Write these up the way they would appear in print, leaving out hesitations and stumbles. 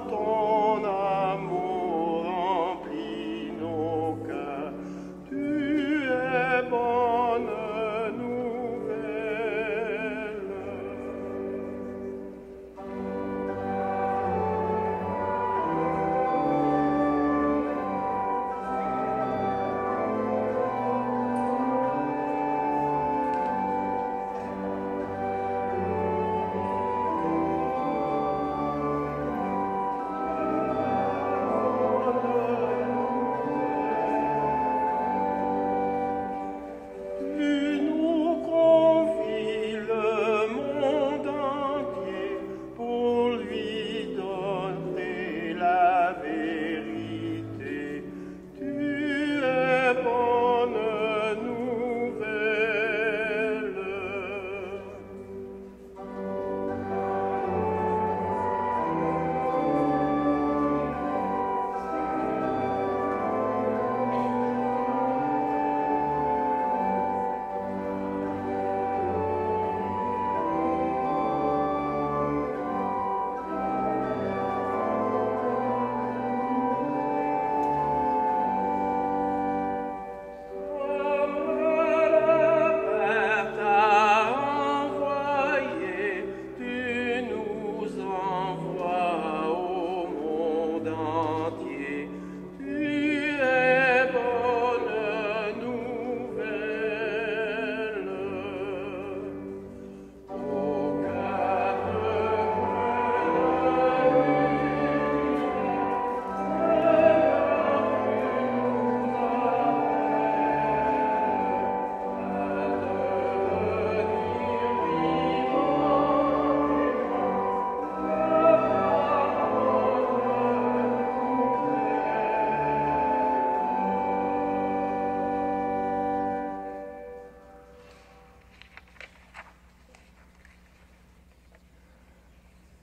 ton amour remplit nos cœurs. Tu es bonne nouvelle. Tu nous confies le monde entier pour lui donner la vérité. Tu es bonne nouvelle. Père t'a envoyé, tu nous envoies au monde entier. Tu es bonne nouvelle. Au cœur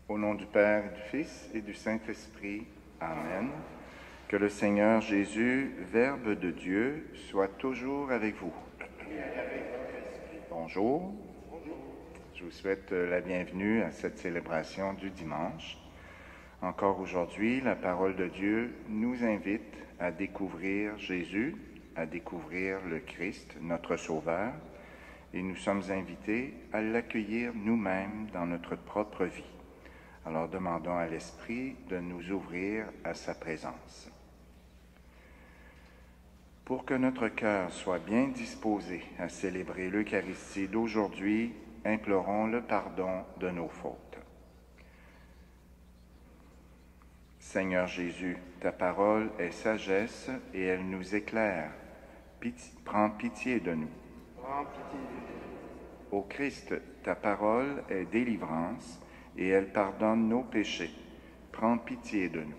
Au nom du Père, du Fils et du Saint-Esprit. Amen. Que le Seigneur Jésus, Verbe de Dieu, soit toujours avec vous. Bonjour. Je vous souhaite la bienvenue à cette célébration du dimanche. Encore aujourd'hui, la parole de Dieu nous invite à découvrir Jésus, à découvrir le Christ, notre Sauveur, et nous sommes invités à l'accueillir nous-mêmes dans notre propre vie. Alors demandons à l'Esprit de nous ouvrir à sa présence. Pour que notre cœur soit bien disposé à célébrer l'Eucharistie d'aujourd'hui, implorons le pardon de nos fautes. Seigneur Jésus, ta parole est sagesse et elle nous éclaire. Prends pitié de nous. Ô Christ, ta parole est délivrance et elle pardonne nos péchés. Prends pitié de nous.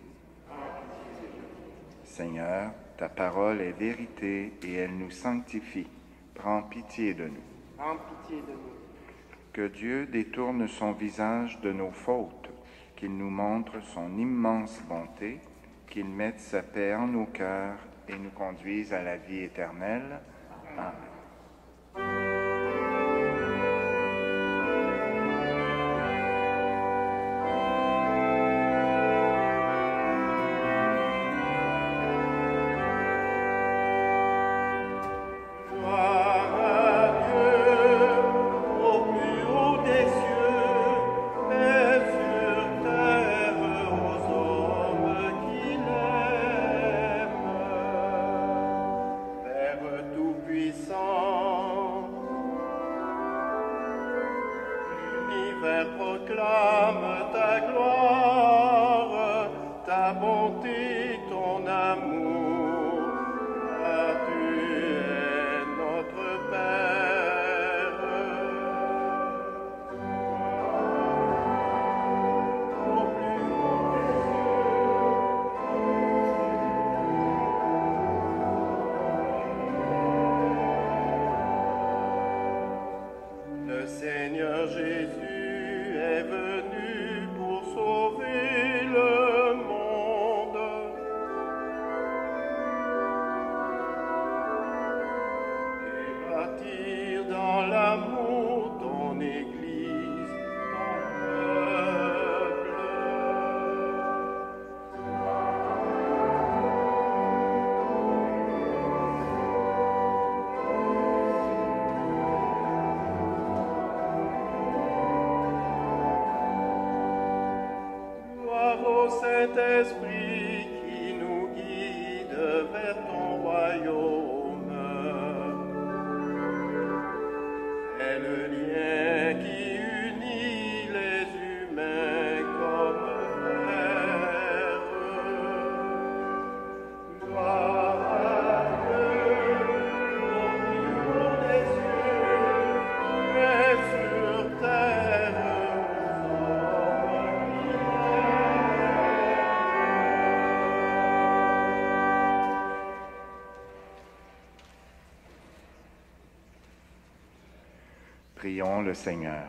Seigneur, ta parole est vérité et elle nous sanctifie. Prends pitié de nous. Que Dieu détourne son visage de nos fautes, qu'il nous montre son immense bonté, qu'il mette sa paix en nos cœurs et nous conduise à la vie éternelle. Amen. Père Tout-Puissant, ô Saint-Esprit qui nous guide vers ton royaume. C'est le lien qui unit les humains comme frères. Gloire à Dieu, au milieu des cieux, et sur terre aux hommes qui l'aiment. Prions le Seigneur.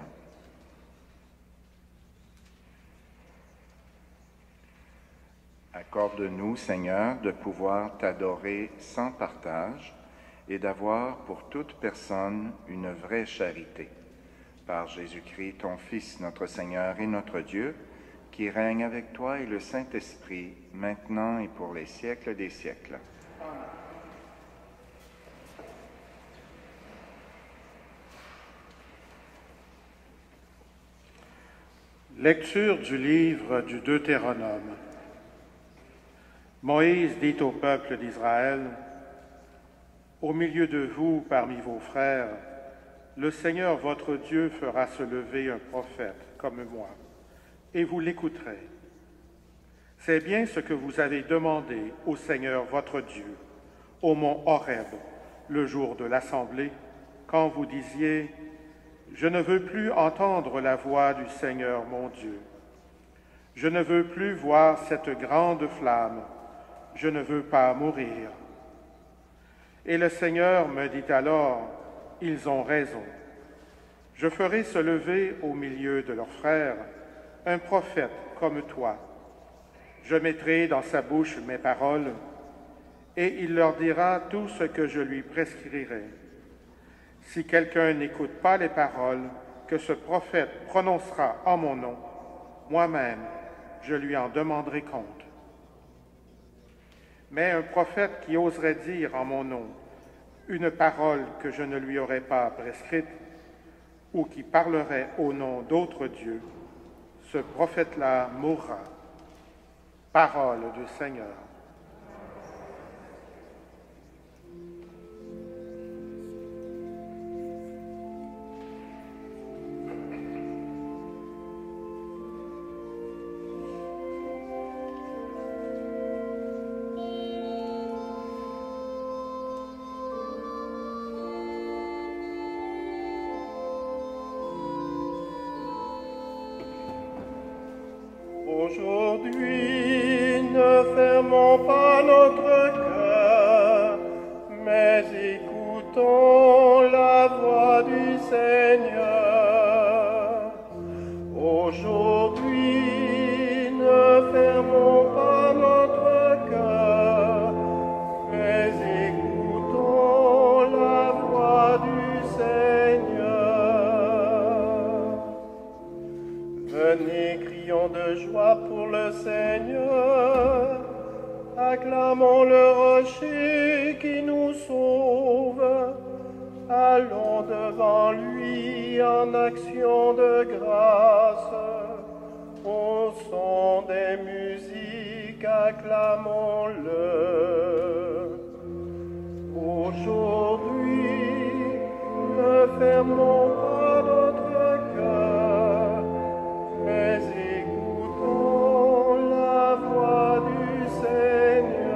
Accorde-nous, Seigneur, de pouvoir t'adorer sans partage et d'avoir pour toute personne une vraie charité. Par Jésus-Christ, ton Fils, notre Seigneur et notre Dieu, qui règne avec toi et le Saint-Esprit, maintenant et pour les siècles des siècles. Lecture du livre du Deutéronome. Moïse dit au peuple d'Israël, « Au milieu de vous, parmi vos frères, le Seigneur votre Dieu fera se lever un prophète comme moi, et vous l'écouterez. C'est bien ce que vous avez demandé au Seigneur votre Dieu, au mont Horeb, le jour de l'assemblée, quand vous disiez, « Je ne veux plus entendre la voix du Seigneur mon Dieu. Je ne veux plus voir cette grande flamme. Je ne veux pas mourir. » Et le Seigneur me dit alors, « Ils ont raison. Je ferai se lever au milieu de leurs frères un prophète comme toi. Je mettrai dans sa bouche mes paroles, et il leur dira tout ce que je lui prescrirai. Si quelqu'un n'écoute pas les paroles que ce prophète prononcera en mon nom, moi-même, je lui en demanderai compte. Mais un prophète qui oserait dire en mon nom une parole que je ne lui aurais pas prescrite, ou qui parlerait au nom d'autres dieux, ce prophète-là mourra. Parole du Seigneur. Aujourd'hui, ne fermons pas notre cœur, mais écoutons la voix du Seigneur. Aujourd'hui, ne fermons pas notre cœur, mais écoutons la voix du Seigneur. Venez, crions de joie pour le Seigneur, acclamons le rocher qui nous sauve, allons devant lui en action de grâce, au son des musiques, acclamons-le. Aujourd'hui, ne fermons pas notre cœur, mais écoutons la voix du Seigneur.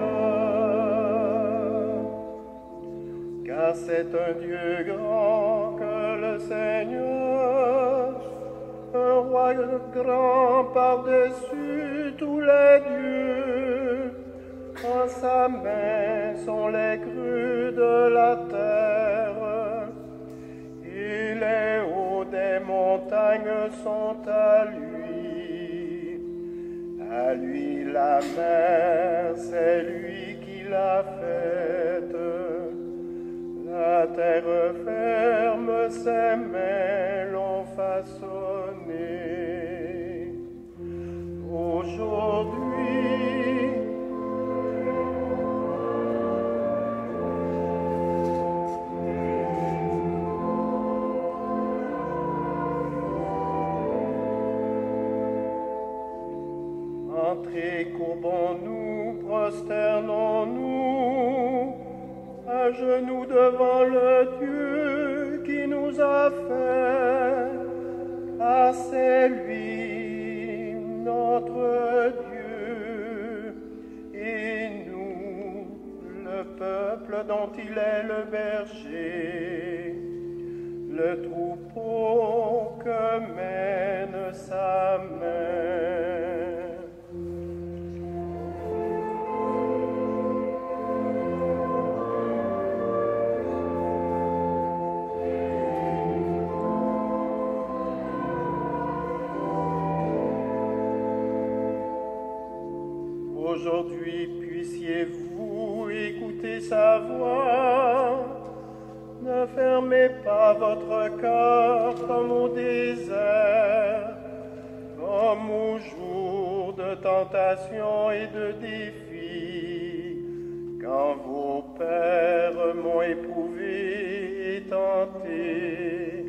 Car c'est un Dieu grand que le Seigneur, un roi grand par-dessus tous les dieux. En sa main sont les crues de la terre, et les hauts des montagnes sont à lui. À lui la mer, c'est lui qui l'a faite. La terre ferme, ses mains l'ont façonnée. Aujourd'hui, Entrez, courbons-nous, prosternons-nous, à genoux devant le Dieu qui nous a fait, car c'est lui notre Dieu, et nous, le peuple dont il est le berger, le troupeau que mène sa main. Aujourd'hui, puissiez-vous écouter sa voix. Ne fermez pas votre cœur comme au désert, comme au jour de tentation et de défi, quand vos pères m'ont éprouvé et tenté,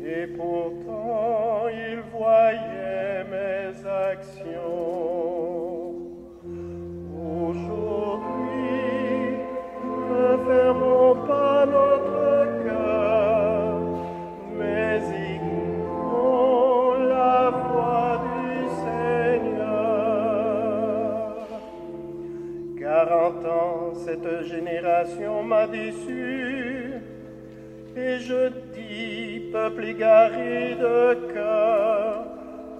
et pourtant ils voyaient mes actions. Aujourd'hui, ne fermons pas notre cœur, mais écoutons la voix du Seigneur. 40 ans, cette génération m'a déçu, et je dis, peuple égaré de cœur,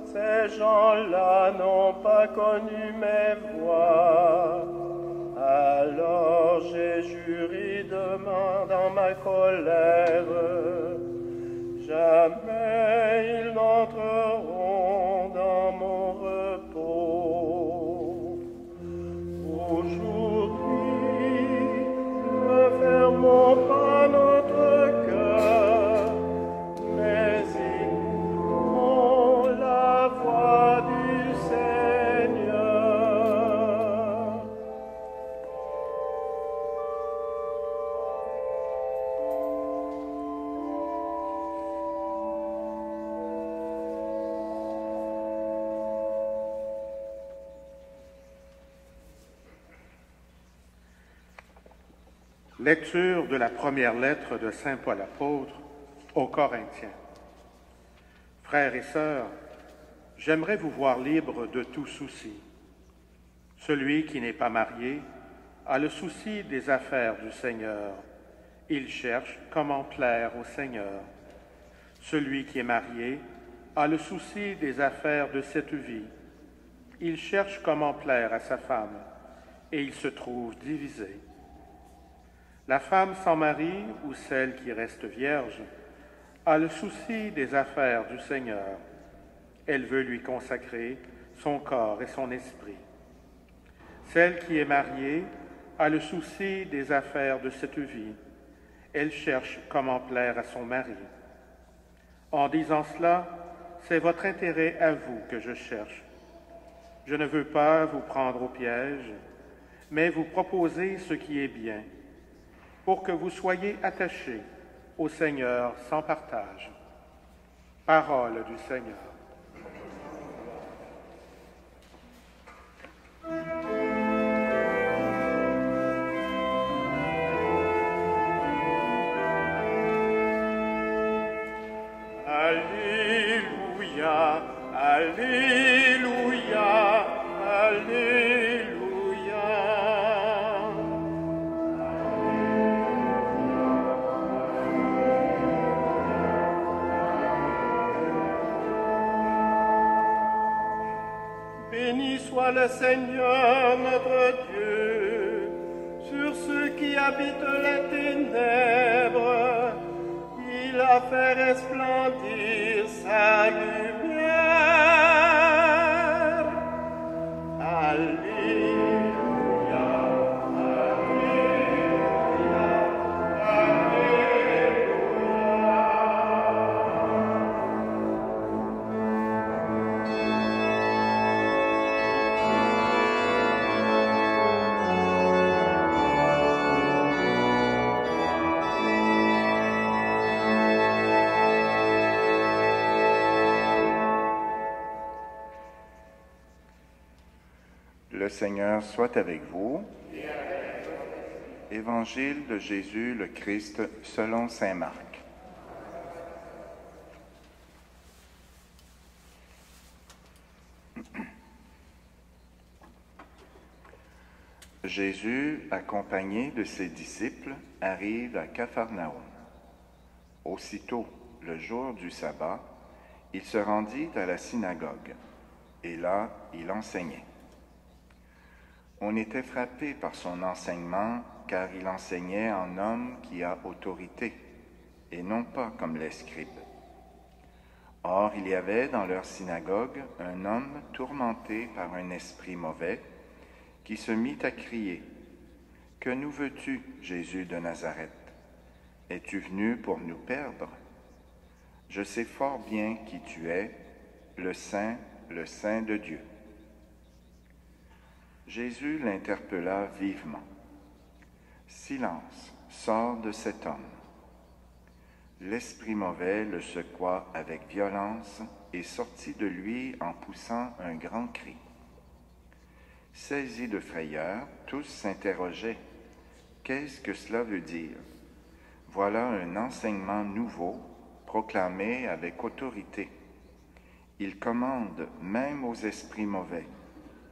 ces gens-là n'ont pas connu mes voies. Alors j'ai juré dans ma colère, jamais ils n'entreront dans mon repos. Aujourd'hui, ne fermons pas notre cœur, mais écoutons la voix du Seigneur. Lecture de la première lettre de Saint Paul apôtre aux Corinthiens. Frères et sœurs, j'aimerais vous voir libres de tout souci. Celui qui n'est pas marié a le souci des affaires du Seigneur. Il cherche comment plaire au Seigneur. Celui qui est marié a le souci des affaires de cette vie. Il cherche comment plaire à sa femme, et il se trouve divisé. La femme sans mari ou celle qui reste vierge a le souci des affaires du Seigneur. Elle veut lui consacrer son corps et son esprit. Celle qui est mariée a le souci des affaires de cette vie. Elle cherche comment plaire à son mari. En disant cela, c'est votre intérêt à vous que je cherche. Je ne veux pas vous prendre au piège, mais vous proposer ce qui est bien, pour que vous soyez attachés au Seigneur sans partage. Parole du Seigneur. Alléluia, Alléluia, Alléluia. Béni soit le Seigneur notre Dieu, sur ceux qui habitent les ténèbres, il a fait resplendir sa lumière. Alléluia, Alléluia, Le Seigneur soit avec vous. Évangile de Jésus le Christ selon saint Marc. Jésus, accompagné de ses disciples, arrive à Capharnaüm. Aussitôt, le jour du sabbat, il se rendit à la synagogue, et là, il enseignait. On était frappé par son enseignement, car il enseignait en homme qui a autorité, et non pas comme les scribes. Or, il y avait dans leur synagogue un homme tourmenté par un esprit mauvais, qui se mit à crier, « Que nous veux-tu, Jésus de Nazareth? Es-tu venu pour nous perdre? Je sais fort bien qui tu es, le Saint de Dieu. » Jésus l'interpella vivement. « Silence, sors de cet homme. » L'esprit mauvais le secoua avec violence et sortit de lui en poussant un grand cri. Saisis de frayeur, tous s'interrogeaient. Qu'est-ce que cela veut dire? Voilà un enseignement nouveau, proclamé avec autorité. Il commande même aux esprits mauvais,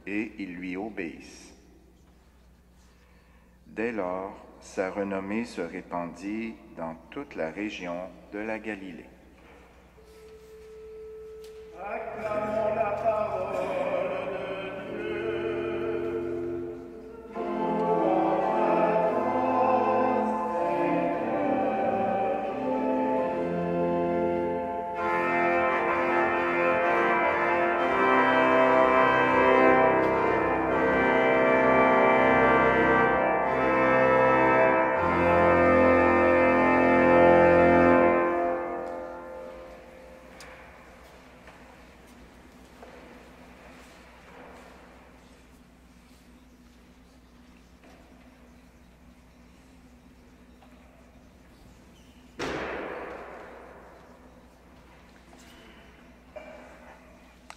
et ils lui obéissent. Dès lors, sa renommée se répandit dans toute la région de la Galilée. Acclamons la parole de Dieu.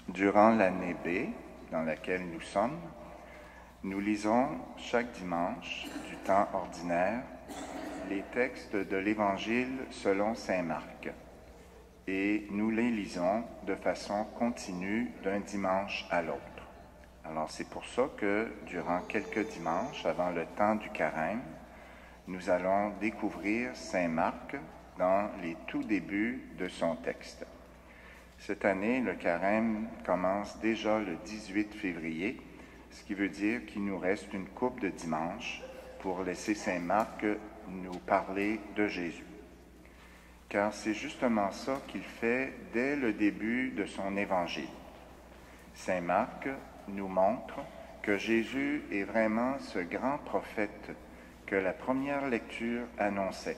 Durant l'année B, dans laquelle nous sommes, nous lisons chaque dimanche du temps ordinaire les textes de l'Évangile selon saint Marc, et nous les lisons de façon continue d'un dimanche à l'autre. Alors c'est pour ça que durant quelques dimanches, avant le temps du carême, nous allons découvrir saint Marc dans les tout débuts de son texte. Cette année, le carême commence déjà le 18 février, ce qui veut dire qu'il nous reste une couple de dimanches pour laisser saint Marc nous parler de Jésus. Car c'est justement ça qu'il fait dès le début de son évangile. Saint Marc nous montre que Jésus est vraiment ce grand prophète que la première lecture annonçait.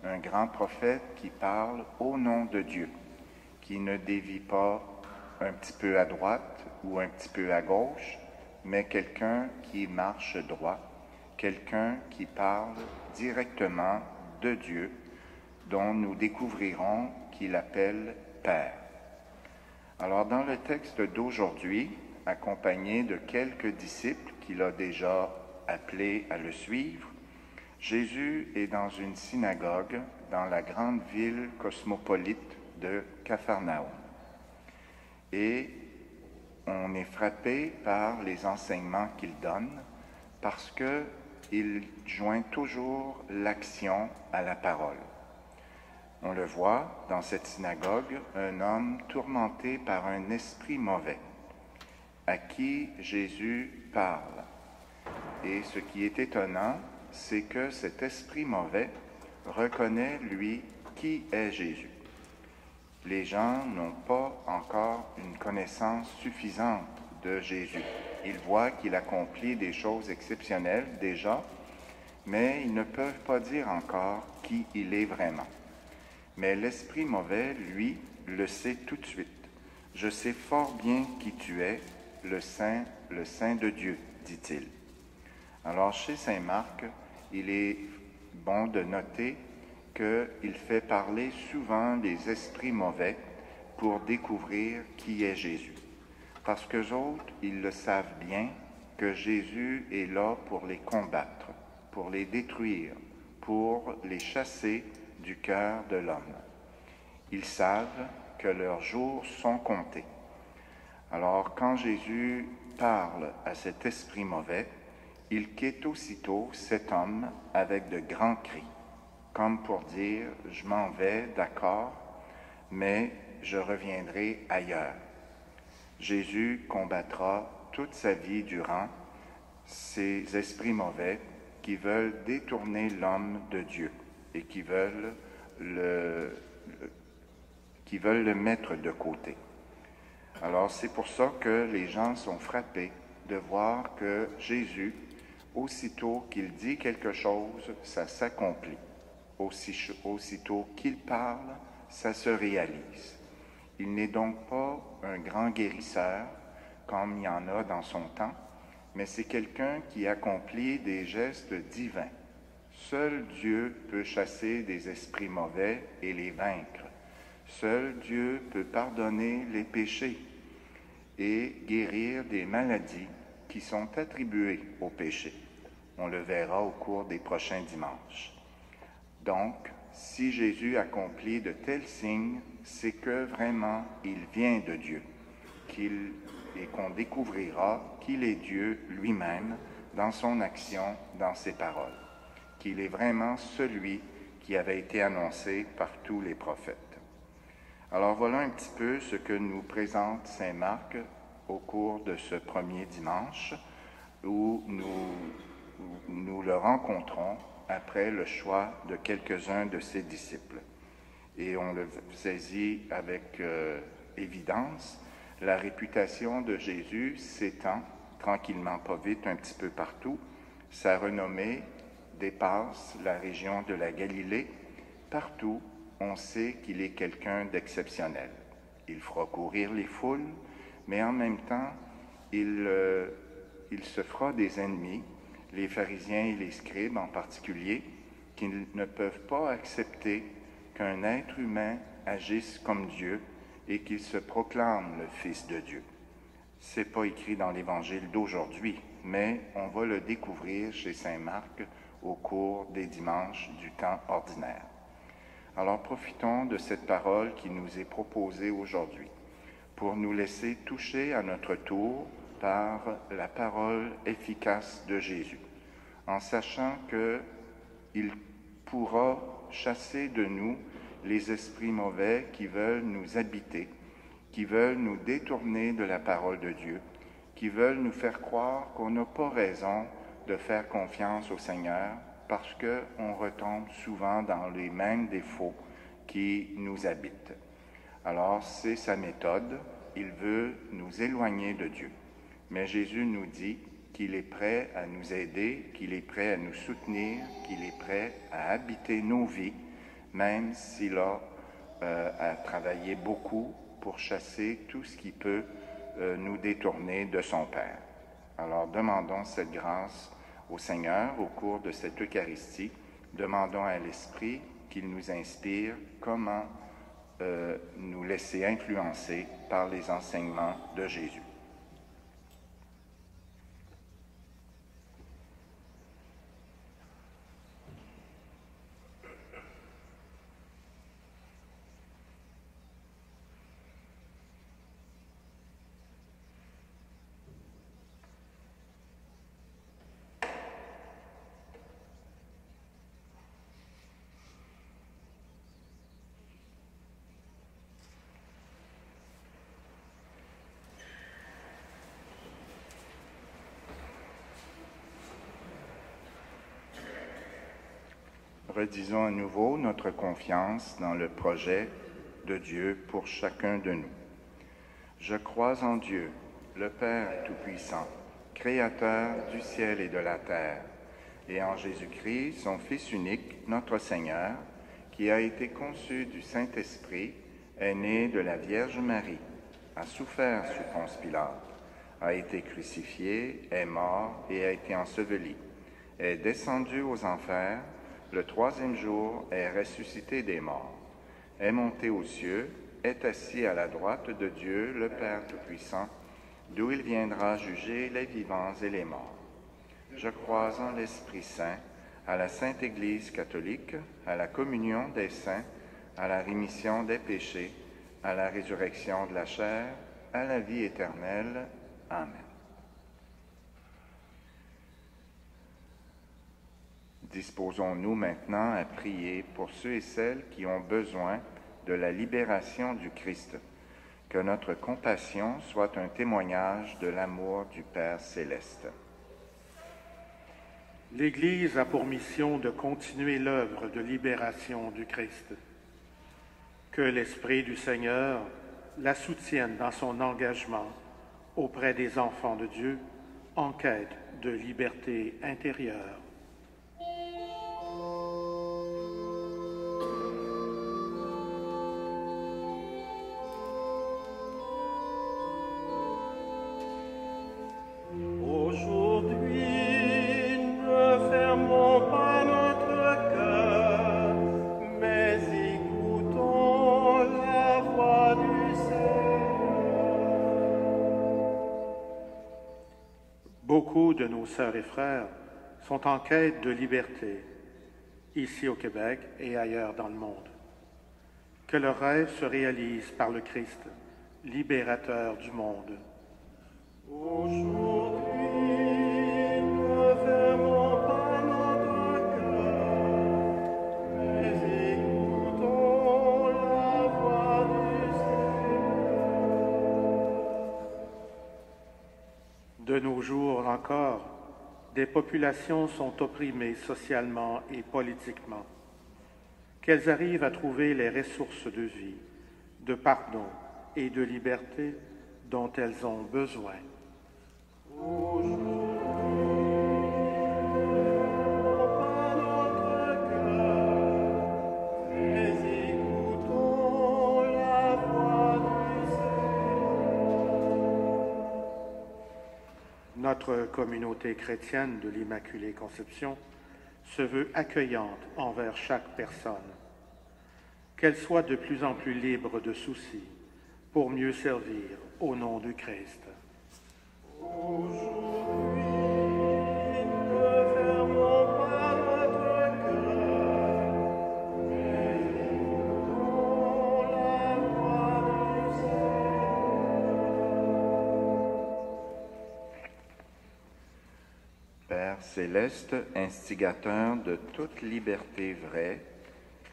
Un grand prophète qui parle au nom de Dieu, qui ne dévie pas un petit peu à droite ou un petit peu à gauche, mais quelqu'un qui marche droit, quelqu'un qui parle directement de Dieu, dont nous découvrirons qu'il appelle Père. Alors dans le texte d'aujourd'hui, accompagné de quelques disciples qu'il a déjà appelés à le suivre, Jésus est dans une synagogue dans la grande ville cosmopolite de Capharnaüm. Et on est frappé par les enseignements qu'il donne parce qu'il joint toujours l'action à la parole. On le voit dans cette synagogue, un homme tourmenté par un esprit mauvais, à qui Jésus parle. Et ce qui est étonnant, c'est que cet esprit mauvais reconnaît, lui, qui est Jésus. Les gens n'ont pas encore une connaissance suffisante de Jésus. Ils voient qu'il accomplit des choses exceptionnelles déjà, mais ils ne peuvent pas dire encore qui il est vraiment. Mais l'esprit mauvais, lui, le sait tout de suite. « Je sais fort bien qui tu es, le Saint de Dieu, dit-il. » Alors, chez saint Marc, il est bon de noter qu'il fait parler souvent les esprits mauvais pour découvrir qui est Jésus. Parce qu'eux autres, ils le savent bien, que Jésus est là pour les combattre, pour les détruire, pour les chasser du cœur de l'homme. Ils savent que leurs jours sont comptés. Alors, quand Jésus parle à cet esprit mauvais, il quitte aussitôt cet homme avec de grands cris, comme pour dire « Je m'en vais, d'accord, mais je reviendrai ailleurs ». Jésus combattra toute sa vie durant ces esprits mauvais qui veulent détourner l'homme de Dieu et qui veulent le mettre de côté. Alors c'est pour ça que les gens sont frappés de voir que Jésus, aussitôt qu'il dit quelque chose, ça s'accomplit. Aussitôt qu'il parle, ça se réalise. Il n'est donc pas un grand guérisseur, comme il y en a dans son temps, mais c'est quelqu'un qui accomplit des gestes divins. Seul Dieu peut chasser des esprits mauvais et les vaincre. Seul Dieu peut pardonner les péchés et guérir des maladies qui sont attribuées au péché. On le verra au cours des prochains dimanches. Donc, si Jésus accomplit de tels signes, c'est que vraiment il vient de Dieu, et qu'on découvrira qu'il est Dieu lui-même dans son action, dans ses paroles, qu'il est vraiment celui qui avait été annoncé par tous les prophètes. Alors voilà un petit peu ce que nous présente saint Marc au cours de ce premier dimanche où nous le rencontrons après le choix de quelques-uns de ses disciples. Et on le saisit avec évidence, la réputation de Jésus s'étend tranquillement, pas vite, un petit peu partout. Sa renommée dépasse la région de la Galilée. Partout, on sait qu'il est quelqu'un d'exceptionnel. Il fera courir les foules, mais en même temps, il se fera des ennemis, les pharisiens et les scribes en particulier, qui ne peuvent pas accepter qu'un être humain agisse comme Dieu et qu'il se proclame le Fils de Dieu. C'est pas écrit dans l'Évangile d'aujourd'hui, mais on va le découvrir chez saint Marc au cours des dimanches du temps ordinaire. Alors profitons de cette parole qui nous est proposée aujourd'hui pour nous laisser toucher à notre tour par la parole efficace de Jésus, en sachant qu'il pourra chasser de nous les esprits mauvais qui veulent nous habiter, qui veulent nous détourner de la parole de Dieu, qui veulent nous faire croire qu'on n'a pas raison de faire confiance au Seigneur parce qu'on retombe souvent dans les mêmes défauts qui nous habitent. Alors, c'est sa méthode. Il veut nous éloigner de Dieu. Mais Jésus nous dit qu'il est prêt à nous aider, qu'il est prêt à nous soutenir, qu'il est prêt à habiter nos vies, même s'il a à travailler beaucoup pour chasser tout ce qui peut nous détourner de son Père. Alors, demandons cette grâce au Seigneur au cours de cette Eucharistie. Demandons à l'Esprit qu'il nous inspire comment nous laisser influencer par les enseignements de Jésus. Redisons à nouveau notre confiance dans le projet de Dieu pour chacun de nous. Je crois en Dieu, le Père Tout-Puissant, Créateur du ciel et de la terre, et en Jésus-Christ, son Fils unique, notre Seigneur, qui a été conçu du Saint-Esprit, est né de la Vierge Marie, a souffert sous Ponce Pilate, a été crucifié, est mort et a été enseveli, est descendu aux enfers, le troisième jour est ressuscité des morts, est monté aux cieux, est assis à la droite de Dieu, le Père Tout-Puissant, d'où il viendra juger les vivants et les morts. Je crois en l'Esprit Saint, à la Sainte Église catholique, à la communion des saints, à la rémission des péchés, à la résurrection de la chair, à la vie éternelle. Amen. Disposons-nous maintenant à prier pour ceux et celles qui ont besoin de la libération du Christ. Que notre compassion soit un témoignage de l'amour du Père céleste. L'Église a pour mission de continuer l'œuvre de libération du Christ. Que l'Esprit du Seigneur la soutienne dans son engagement auprès des enfants de Dieu en quête de liberté intérieure. Beaucoup de nos sœurs et frères sont en quête de liberté, ici au Québec et ailleurs dans le monde. Que leur rêve se réalise par le Christ, libérateur du monde. Aujourd'hui, ne fermons pas notre cœur, mais écoutons la voix du Seigneur. De nos jours encore, des populations sont opprimées socialement et politiquement. Qu'elles arrivent à trouver les ressources de vie, de pardon et de liberté dont elles ont besoin. Notre communauté chrétienne de l'Immaculée Conception se veut accueillante envers chaque personne, qu'elle soit de plus en plus libre de soucis pour mieux servir au nom du Christ. Aujourd'hui, ne fermons pas notre cœur, mais écoutons la voix du Seigneur. Père céleste, instigateur de toute liberté vraie,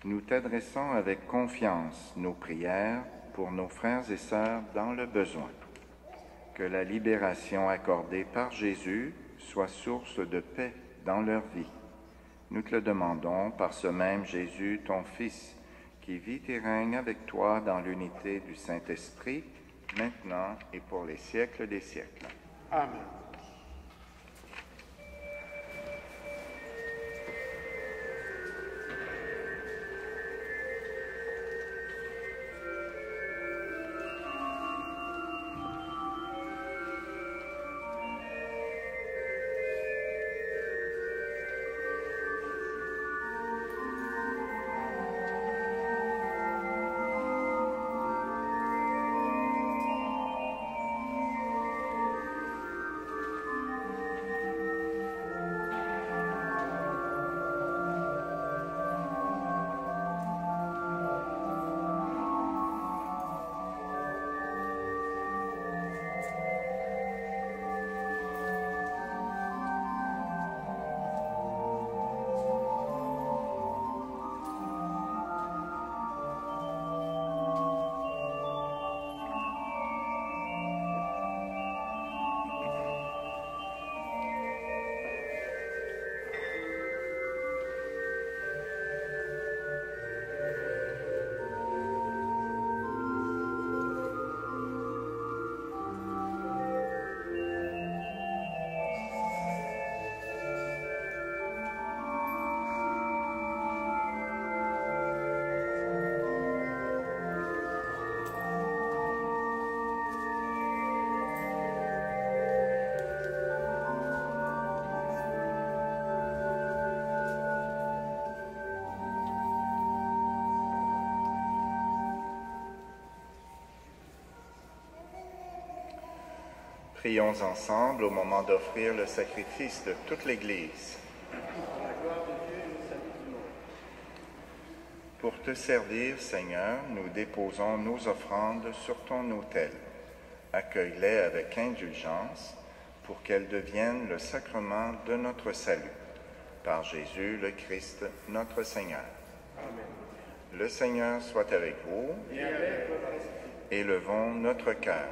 nous t'adressons avec confiance nos prières pour nos frères et sœurs dans le besoin. Que la libération accordée par Jésus soit source de paix dans leur vie. Nous te le demandons par ce même Jésus, ton Fils, qui vit et règne avec toi dans l'unité du Saint-Esprit, maintenant et pour les siècles des siècles. Amen. Prions ensemble au moment d'offrir le sacrifice de toute l'Église. Pour te servir, Seigneur, nous déposons nos offrandes sur ton autel. Accueille-les avec indulgence pour qu'elles deviennent le sacrement de notre salut. Par Jésus le Christ, notre Seigneur. Amen. Le Seigneur soit avec vous. Et avec votre esprit. Élevons notre cœur.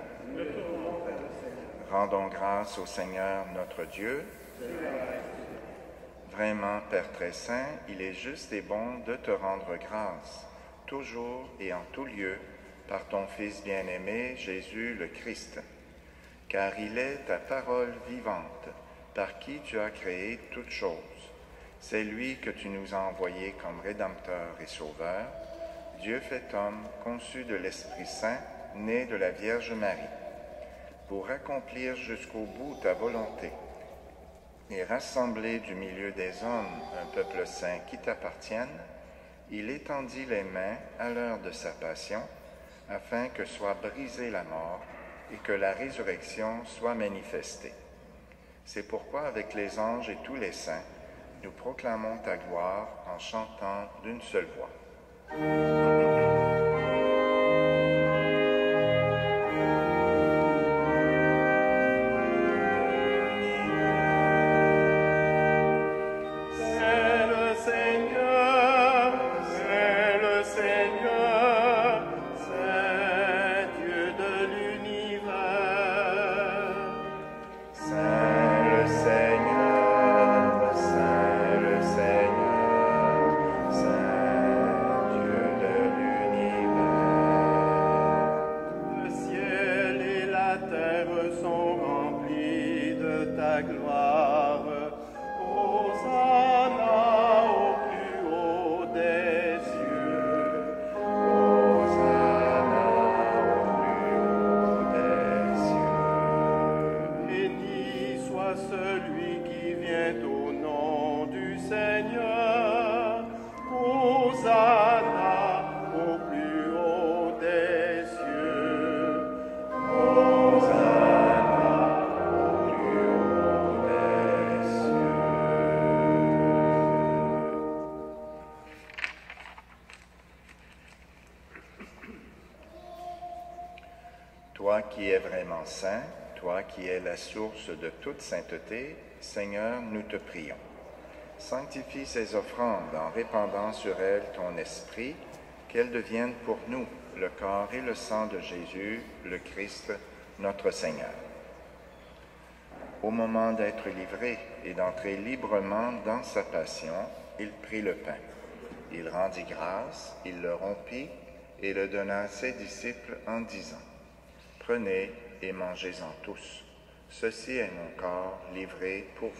Rendons grâce au Seigneur notre Dieu. Vraiment, Père très saint, il est juste et bon de te rendre grâce, toujours et en tout lieu, par ton Fils bien-aimé, Jésus le Christ. Car il est ta parole vivante, par qui tu as créé toutes choses. C'est lui que tu nous as envoyé comme Rédempteur et Sauveur, Dieu fait homme, conçu de l'Esprit Saint, né de la Vierge Marie, pour accomplir jusqu'au bout ta volonté et rassembler du milieu des hommes un peuple saint qui t'appartienne, il étendit les mains à l'heure de sa passion, afin que soit brisée la mort et que la résurrection soit manifestée. C'est pourquoi, avec les anges et tous les saints, nous proclamons ta gloire en chantant d'une seule voix. Toi qui es vraiment saint, toi qui es la source de toute sainteté, Seigneur, nous te prions. Sanctifie ces offrandes en répandant sur elles ton esprit, qu'elles deviennent pour nous le corps et le sang de Jésus, le Christ, notre Seigneur. Au moment d'être livré et d'entrer librement dans sa passion, il prit le pain. Il rendit grâce, il le rompit et le donna à ses disciples en disant: « Prenez et mangez-en tous. Ceci est mon corps livré pour vous. »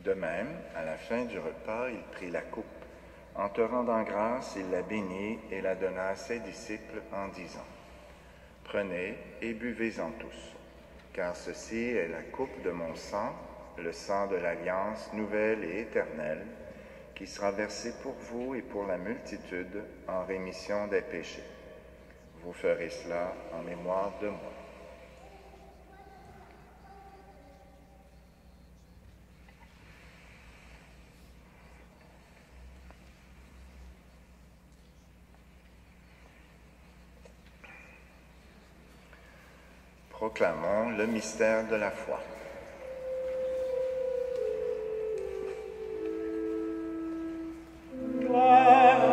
De même, à la fin du repas, il prit la coupe. En te rendant grâce, il la bénit et la donna à ses disciples en disant: « Prenez et buvez-en tous, car ceci est la coupe de mon sang, le sang de l'alliance nouvelle et éternelle, qui sera versé pour vous et pour la multitude en rémission des péchés. Vous ferez cela en mémoire de moi. » Proclamons le mystère de la foi. Gloire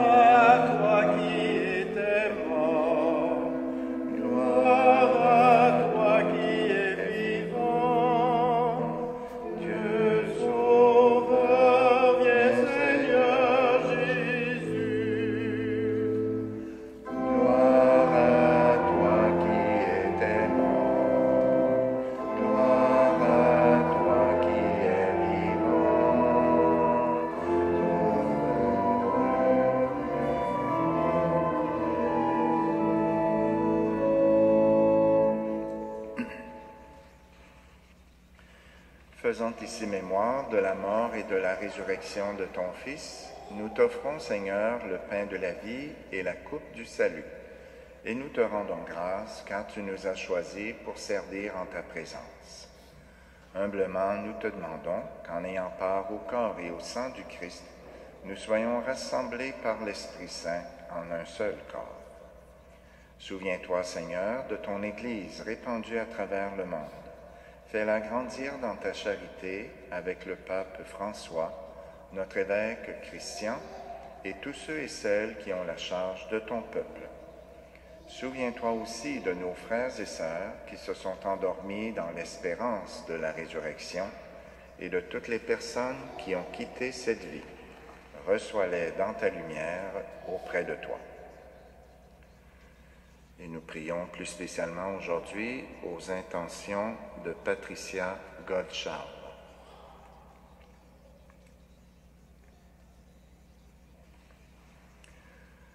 faisant ici mémoire de la mort et de la résurrection de ton Fils, nous t'offrons, Seigneur, le pain de la vie et la coupe du salut. Et nous te rendons grâce, car tu nous as choisis pour servir en ta présence. Humblement, nous te demandons qu'en ayant part au corps et au sang du Christ, nous soyons rassemblés par l'Esprit Saint en un seul corps. Souviens-toi, Seigneur, de ton Église répandue à travers le monde. Fais-la grandir dans ta charité avec le pape François, notre évêque Christian et tous ceux et celles qui ont la charge de ton peuple. Souviens-toi aussi de nos frères et sœurs qui se sont endormis dans l'espérance de la résurrection et de toutes les personnes qui ont quitté cette vie. Reçois-les dans ta lumière auprès de toi. Et nous prions plus spécialement aujourd'hui aux intentions de Patricia Godcharles.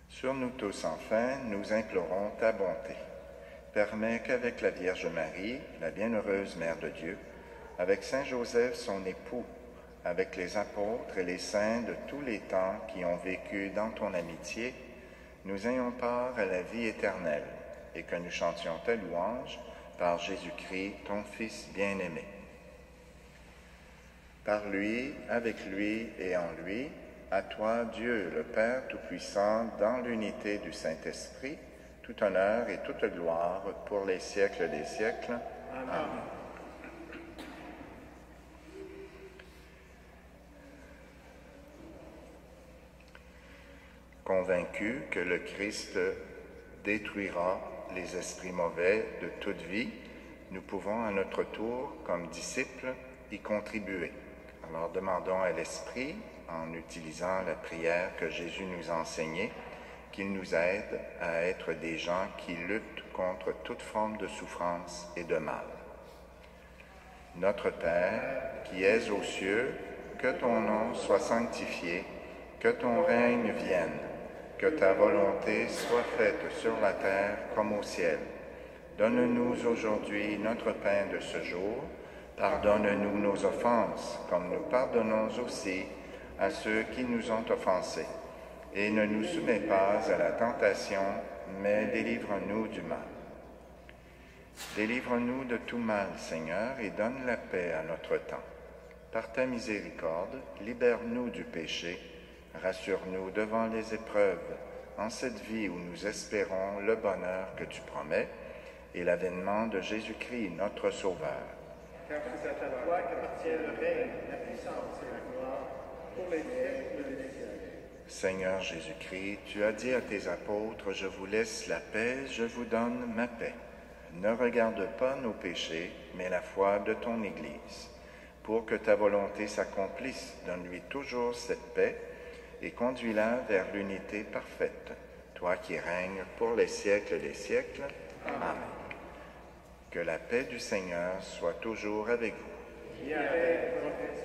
Sur nous tous, enfin, nous implorons ta bonté. Permets qu'avec la Vierge Marie, la bienheureuse Mère de Dieu, avec Saint Joseph, son époux, avec les apôtres et les saints de tous les temps qui ont vécu dans ton amitié, nous ayons part à la vie éternelle et que nous chantions ta louange par Jésus-Christ, ton Fils bien-aimé. Par lui, avec lui et en lui, à toi, Dieu, le Père Tout-Puissant, dans l'unité du Saint-Esprit, tout honneur et toute gloire pour les siècles des siècles. Amen. Convaincus que le Christ détruira les esprits mauvais de toute vie, nous pouvons à notre tour, comme disciples, y contribuer. Alors demandons à l'Esprit, en utilisant la prière que Jésus nous a enseignée, qu'il nous aide à être des gens qui luttent contre toute forme de souffrance et de mal. Notre Père, qui es aux cieux, que ton nom soit sanctifié, que ton règne vienne, que ta volonté soit faite sur la terre comme au ciel. Donne-nous aujourd'hui notre pain de ce jour. Pardonne-nous nos offenses, comme nous pardonnons aussi à ceux qui nous ont offensés. Et ne nous soumets pas à la tentation, mais délivre-nous du mal. Délivre-nous de tout mal, Seigneur, et donne la paix à notre temps. Par ta miséricorde, libère-nous du péché. Rassure-nous devant les épreuves, en cette vie où nous espérons le bonheur que tu promets et l'avènement de Jésus-Christ, notre Sauveur. Car c'est à toi qu'appartient le règne, la puissance et la gloire pour les siècles des siècles. Seigneur Jésus-Christ, tu as dit à tes apôtres, « Je vous laisse la paix, je vous donne ma paix. » Ne regarde pas nos péchés, mais la foi de ton Église. Pour que ta volonté s'accomplisse, donne-lui toujours cette paix et conduis-la vers l'unité parfaite, toi qui règnes pour les siècles des siècles. Amen. Que la paix du Seigneur soit toujours avec vous. Et avec votre esprit.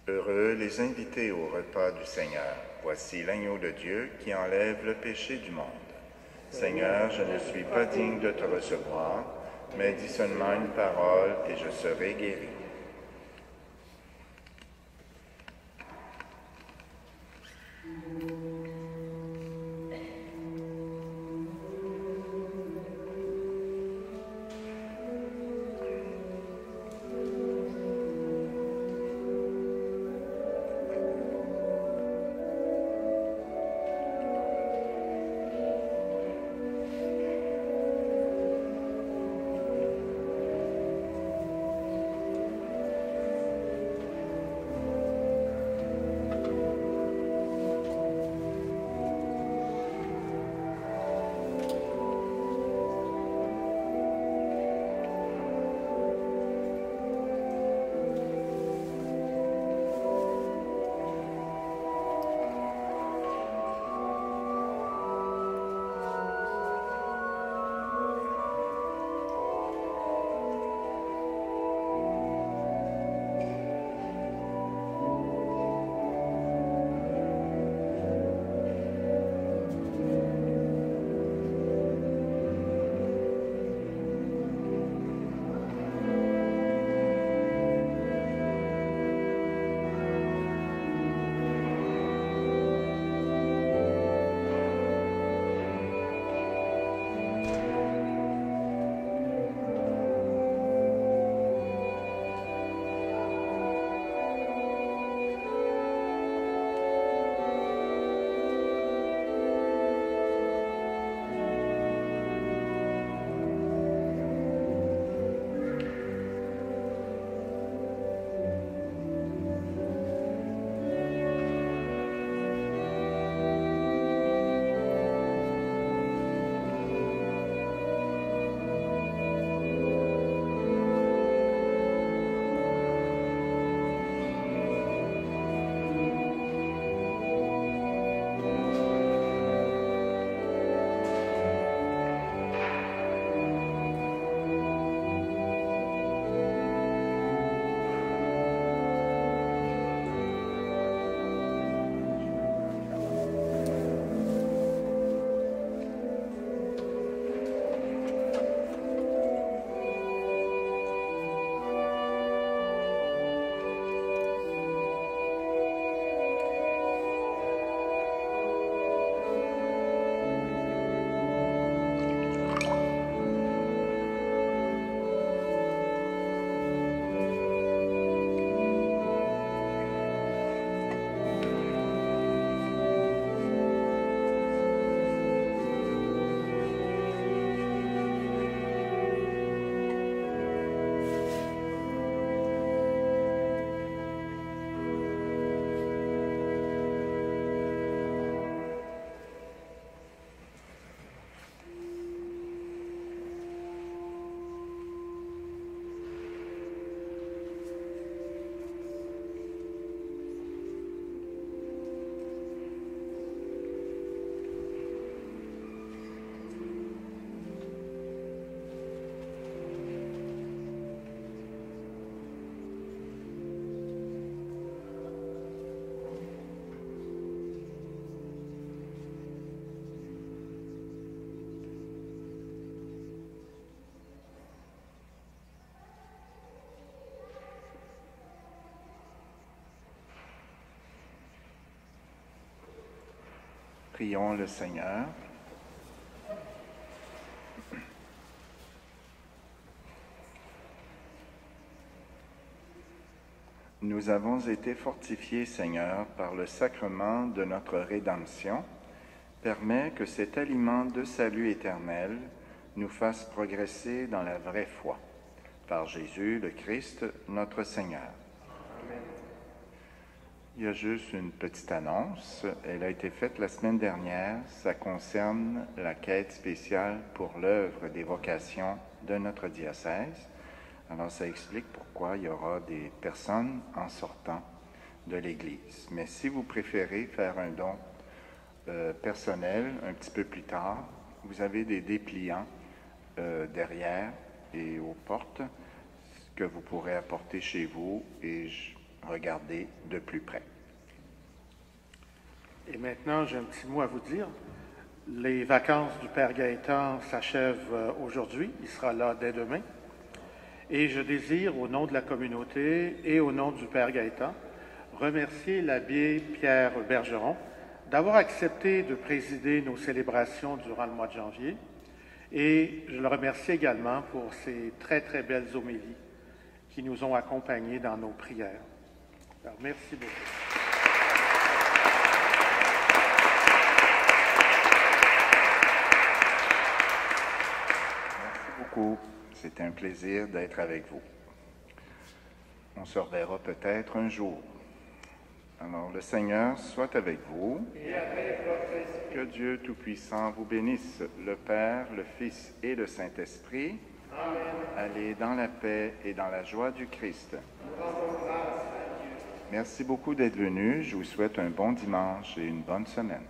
Heureux les invités au repas du Seigneur. Voici l'agneau de Dieu qui enlève le péché du monde. Seigneur, je ne suis pas digne de te recevoir, mais dis seulement une parole et je serai guéri. Prions le Seigneur. Nous avons été fortifiés, Seigneur, par le sacrement de notre rédemption. Permets que cet aliment de salut éternel nous fasse progresser dans la vraie foi. Par Jésus le Christ, notre Seigneur. Amen. Il y a juste une petite annonce. Elle a été faite la semaine dernière. Ça concerne la quête spéciale pour l'œuvre des vocations de notre diocèse. Alors, ça explique pourquoi il y aura des personnes en sortant de l'Église. Mais si vous préférez faire un don personnel un petit peu plus tard, vous avez des dépliants derrière et aux portes que vous pourrez apporter chez vous et regarder de plus près. Et maintenant, j'ai un petit mot à vous dire. Les vacances du Père Gaëtan s'achèvent aujourd'hui. Il sera là dès demain. Et je désire, au nom de la communauté et au nom du Père Gaëtan, remercier l'abbé Pierre Bergeron d'avoir accepté de présider nos célébrations durant le mois de janvier. Et je le remercie également pour ses très, très belles homélies qui nous ont accompagnés dans nos prières. Alors, merci beaucoup. Merci beaucoup. C'était un plaisir d'être avec vous. On se reverra peut-être un jour. Alors, le Seigneur soit avec vous. Et avec votre esprit. Que Dieu Tout-Puissant vous bénisse, le Père, le Fils et le Saint-Esprit. Amen. Allez dans la paix et dans la joie du Christ. Nous rendons grâce à Dieu. Merci beaucoup d'être venus. Je vous souhaite un bon dimanche et une bonne semaine.